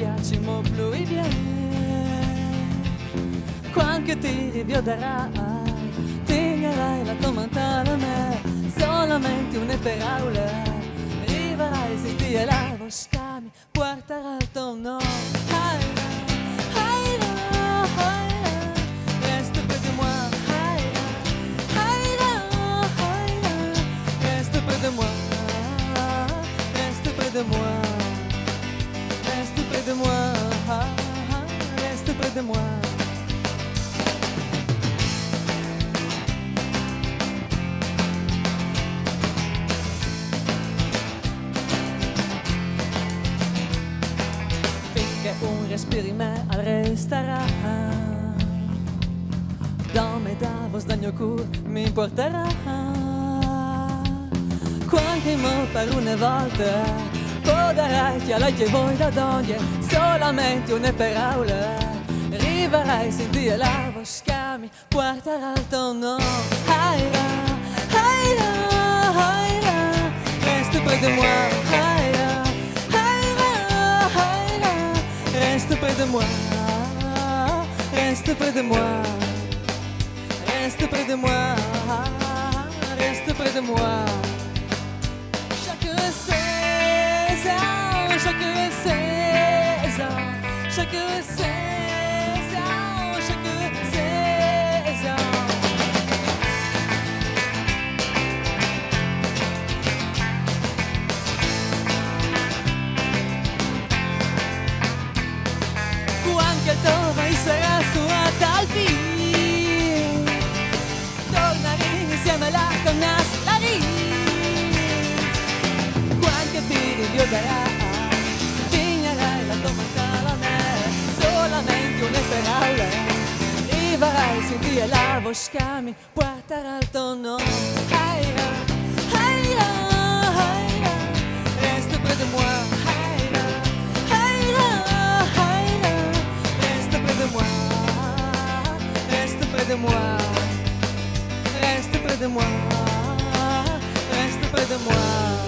piace mo plus bien. Quando ti rivedrai, tegnerai la tua mano a me, solamente una parola, arriverai se ti la buscami, porterà il tuo nome. Reste près de moi. Reste près de moi. Reste près de moi. Reste près de moi. Reste près de moi. Finché un respiro in me resterà, dammi davos dal mio cuore mi porterà. Qualche mo per una volta potrai chiarare che vuoi da donne, solamente una parola, arriverai se Dio la buscami, porterà il tuo nome. Aira, aira, aira, reste près de moi. Aira, aira, aira, reste près de moi. Reste près de moi. Reste près de moi. Reste près de moi. Chaque saison, chaque saison, chaque saison, chaque saison. Quando il tuo vai sarà sua talpi, tornare insieme alla canastari. Quando ti rivedrai, tegnerai la tua mano a me, solamente una parola, arriverai se Dio la buscami, porterà il tuo nome. Aira, aira, aira, reste près de moi. Aira, aira, aira, reste près de moi. Reste près de moi. Reste près de moi. Reste près de moi.